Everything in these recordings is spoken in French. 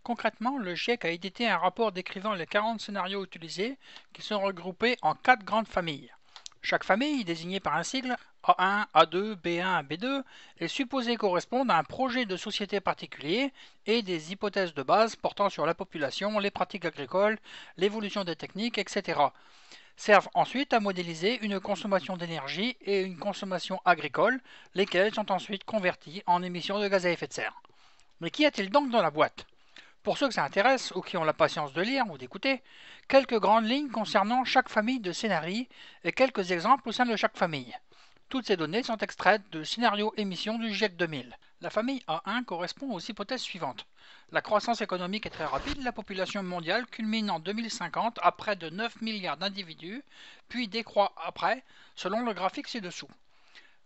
Concrètement, le GIEC a édité un rapport décrivant les 40 scénarios utilisés qui sont regroupés en 4 grandes familles. Chaque famille, désignée par un sigle A1, A2, B1, B2, est supposée correspondre à un projet de société particulier et des hypothèses de base portant sur la population, les pratiques agricoles, l'évolution des techniques, etc. Servent ensuite à modéliser une consommation d'énergie et une consommation agricole, lesquelles sont ensuite converties en émissions de gaz à effet de serre. Mais qu'y a-t-il donc dans la boîte? Pour ceux que ça intéresse ou qui ont la patience de lire ou d'écouter, quelques grandes lignes concernant chaque famille de scénarii et quelques exemples au sein de chaque famille. Toutes ces données sont extraites de scénario émission du GIEC 2000. La famille A1 correspond aux hypothèses suivantes. La croissance économique est très rapide, la population mondiale culmine en 2050 à près de 9 milliards d'individus, puis décroît après, selon le graphique ci-dessous.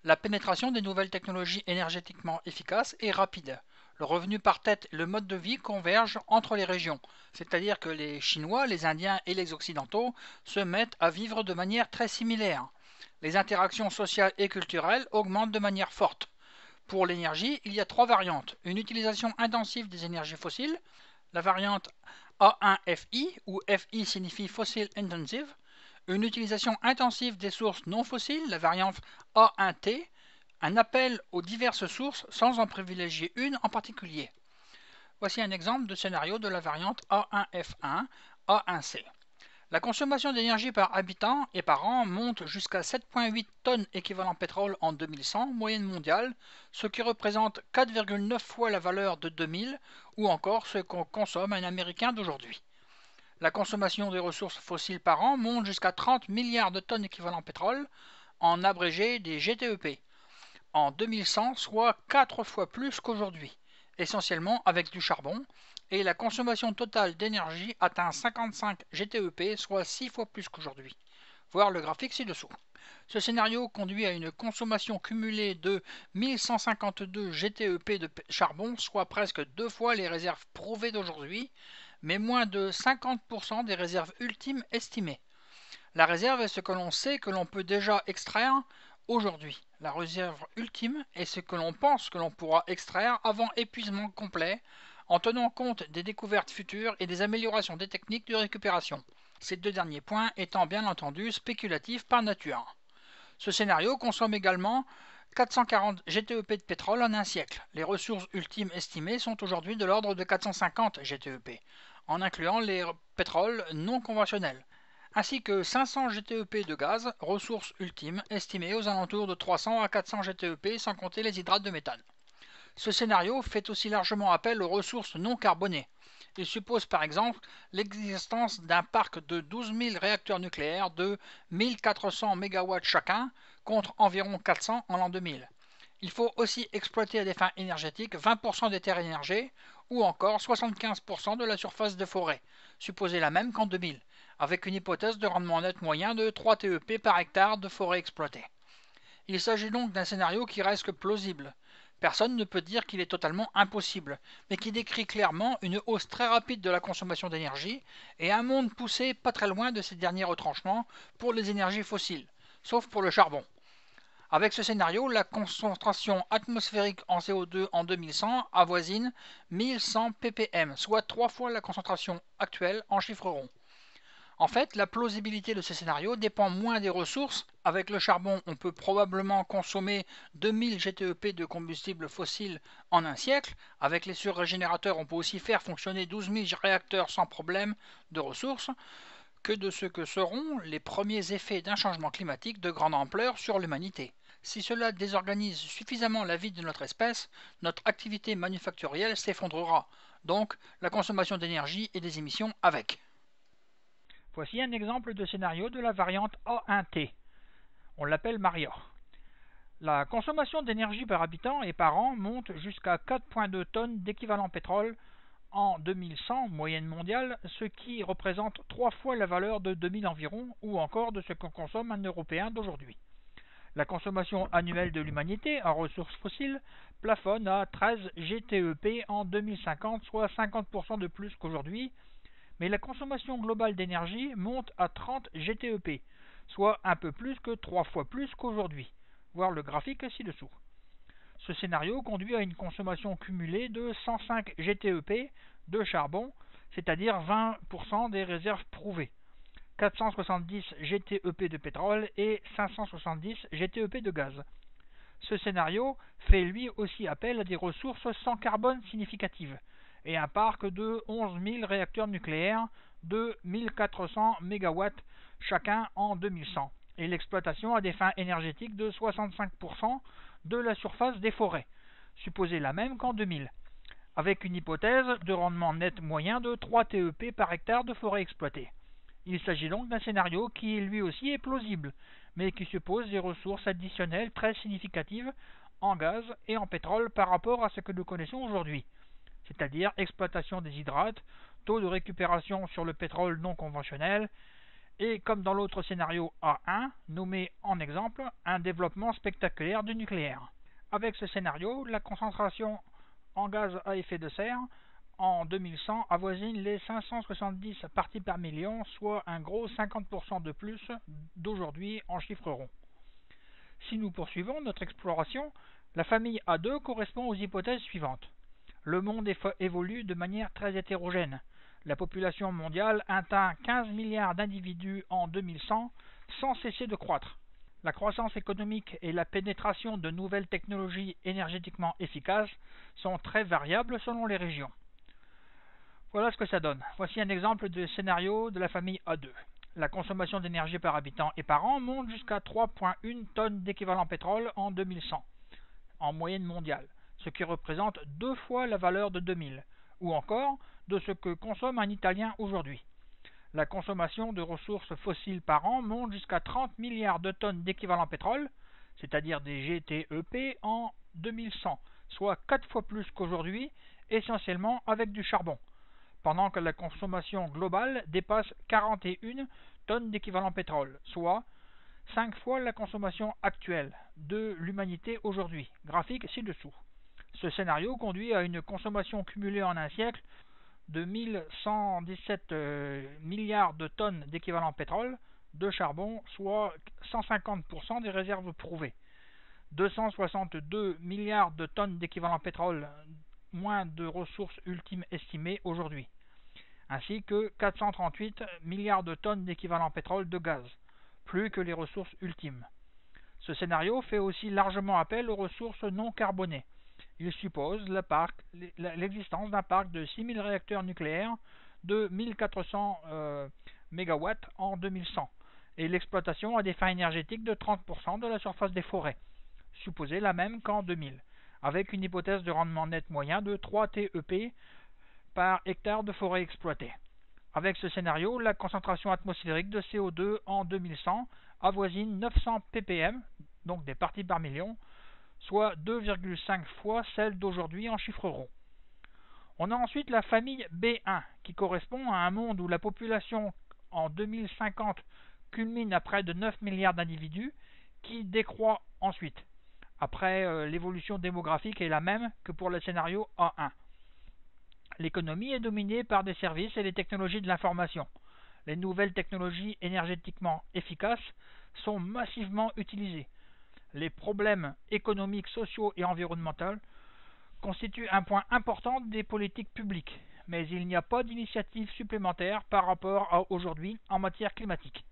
La pénétration des nouvelles technologies énergétiquement efficaces est rapide. Le revenu par tête et le mode de vie convergent entre les régions, c'est-à-dire que les Chinois, les Indiens et les Occidentaux se mettent à vivre de manière très similaire. Les interactions sociales et culturelles augmentent de manière forte. Pour l'énergie, il y a 3 variantes. Une utilisation intensive des énergies fossiles, la variante A1FI, où FI signifie Fossil Intensive, une utilisation intensive des sources non fossiles, la variante A1T, un appel aux diverses sources sans en privilégier une en particulier. Voici un exemple de scénario de la variante A1F1, A1C. La consommation d'énergie par habitant et par an monte jusqu'à 7,8 tonnes équivalent pétrole en 2100, moyenne mondiale, ce qui représente 4,9 fois la valeur de 2000 ou encore ce qu'on consomme un Américain d'aujourd'hui. La consommation des ressources fossiles par an monte jusqu'à 30 milliards de tonnes équivalent pétrole, en abrégé des GTEP, en 2100, soit 4 fois plus qu'aujourd'hui, essentiellement avec du charbon, et la consommation totale d'énergie atteint 55 GTEP, soit 6 fois plus qu'aujourd'hui. Voir le graphique ci-dessous. Ce scénario conduit à une consommation cumulée de 1152 GTEP de charbon, soit presque 2 fois les réserves prouvées d'aujourd'hui, mais moins de 50% des réserves ultimes estimées. La réserve est ce que l'on sait que l'on peut déjà extraire aujourd'hui. La réserve ultime est ce que l'on pense que l'on pourra extraire avant épuisement complet, en tenant compte des découvertes futures et des améliorations des techniques de récupération. Ces deux derniers points étant bien entendu spéculatifs par nature. Ce scénario consomme également 440 GTEP de pétrole en un siècle. Les ressources ultimes estimées sont aujourd'hui de l'ordre de 450 GTEP, en incluant les pétroles non conventionnels, ainsi que 500 GTEP de gaz, ressources ultimes estimées aux alentours de 300 à 400 GTEP sans compter les hydrates de méthane. Ce scénario fait aussi largement appel aux ressources non carbonées. Il suppose par exemple l'existence d'un parc de 12 000 réacteurs nucléaires de 1400 MW chacun, contre environ 400 en l'an 2000. Il faut aussi exploiter à des fins énergétiques 20% des terres émergées ou encore 75% de la surface de forêt, supposée la même qu'en 2000, avec une hypothèse de rendement net moyen de 3 TEP par hectare de forêt exploitée. Il s'agit donc d'un scénario qui reste plausible. Personne ne peut dire qu'il est totalement impossible, mais qui décrit clairement une hausse très rapide de la consommation d'énergie et un monde poussé pas très loin de ces derniers retranchements pour les énergies fossiles, sauf pour le charbon. Avec ce scénario, la concentration atmosphérique en CO2 en 2100 avoisine 1100 ppm, soit 3 fois la concentration actuelle en chiffres ronds. En fait, la plausibilité de ce scénario dépend moins des ressources. Avec le charbon, on peut probablement consommer 2000 GTEP de combustible fossile en un siècle. Avec les surrégénérateurs, on peut aussi faire fonctionner 12 000 réacteurs sans problème de ressources, que de ce que seront les premiers effets d'un changement climatique de grande ampleur sur l'humanité. Si cela désorganise suffisamment la vie de notre espèce, notre activité manufacturielle s'effondrera, donc la consommation d'énergie et des émissions avec. Voici un exemple de scénario de la variante A1T. On l'appelle Maria. La consommation d'énergie par habitant et par an monte jusqu'à 4,2 tonnes d'équivalent pétrole en 2100, moyenne mondiale, ce qui représente 3 fois la valeur de 2000 environ, ou encore de ce que consomme un Européen d'aujourd'hui. La consommation annuelle de l'humanité en ressources fossiles plafonne à 13 GTEP en 2050, soit 50% de plus qu'aujourd'hui, mais la consommation globale d'énergie monte à 30 GTEP, soit un peu plus que 3 fois plus qu'aujourd'hui. Voir le graphique ci-dessous. Ce scénario conduit à une consommation cumulée de 105 GTEP, de charbon, c'est-à-dire 20% des réserves prouvées, 470 GTEP de pétrole et 570 GTEP de gaz. Ce scénario fait lui aussi appel à des ressources sans carbone significatives et un parc de 11 000 réacteurs nucléaires de 1400 MW chacun en 2100 et l'exploitation à des fins énergétiques de 65% de la surface des forêts, supposée la même qu'en 2000, avec une hypothèse de rendement net moyen de 3 TEP par hectare de forêt exploitée. Il s'agit donc d'un scénario qui lui aussi est plausible, mais qui suppose des ressources additionnelles très significatives en gaz et en pétrole par rapport à ce que nous connaissons aujourd'hui, c'est-à-dire exploitation des hydrates, taux de récupération sur le pétrole non conventionnel, et comme dans l'autre scénario A1, nommé en exemple un développement spectaculaire du nucléaire. Avec ce scénario, la concentration en gaz à effet de serre en 2100 avoisine les 570 parties par million, soit un gros 50% de plus d'aujourd'hui en chiffres ronds. Si nous poursuivons notre exploration, la famille A2 correspond aux hypothèses suivantes. Le monde évolue de manière très hétérogène. La population mondiale atteint 15 milliards d'individus en 2100 sans cesser de croître. La croissance économique et la pénétration de nouvelles technologies énergétiquement efficaces sont très variables selon les régions. Voilà ce que ça donne. Voici un exemple de scénario de la famille A2. La consommation d'énergie par habitant et par an monte jusqu'à 3,1 tonnes d'équivalent pétrole en 2100, en moyenne mondiale, ce qui représente 2 fois la valeur de 2000, ou encore de ce que consomme un Italien aujourd'hui. La consommation de ressources fossiles par an monte jusqu'à 30 milliards de tonnes d'équivalent pétrole, c'est-à-dire des GTEP, en 2100, soit 4 fois plus qu'aujourd'hui, essentiellement avec du charbon, pendant que la consommation globale dépasse 41 tonnes d'équivalent pétrole, soit 5 fois la consommation actuelle de l'humanité aujourd'hui, graphique ci-dessous. Ce scénario conduit à une consommation cumulée en un siècle de 1117 milliards de tonnes d'équivalent pétrole de charbon, soit 150% des réserves prouvées, 262 milliards de tonnes d'équivalent pétrole moins de ressources ultimes estimées aujourd'hui, ainsi que 438 milliards de tonnes d'équivalent pétrole de gaz, plus que les ressources ultimes. Ce scénario fait aussi largement appel aux ressources non carbonées. Il suppose l'existence d'un parc de 6000 réacteurs nucléaires de 1400 MW en 2100 et l'exploitation à des fins énergétiques de 30% de la surface des forêts, supposée la même qu'en 2000, avec une hypothèse de rendement net moyen de 3 TEP par hectare de forêt exploitée. Avec ce scénario, la concentration atmosphérique de CO2 en 2100 avoisine 900 ppm, donc des parties par million, soit 2,5 fois celle d'aujourd'hui en chiffres ronds. On a ensuite la famille B1, qui correspond à un monde où la population en 2050 culmine à près de 9 milliards d'individus, qui décroît ensuite. Après, l'évolution démographique est la même que pour le scénario A1. L'économie est dominée par des services et des technologies de l'information. Les nouvelles technologies énergétiquement efficaces sont massivement utilisées. Les problèmes économiques, sociaux et environnementaux constituent un point important des politiques publiques, mais il n'y a pas d'initiative supplémentaire par rapport à aujourd'hui en matière climatique.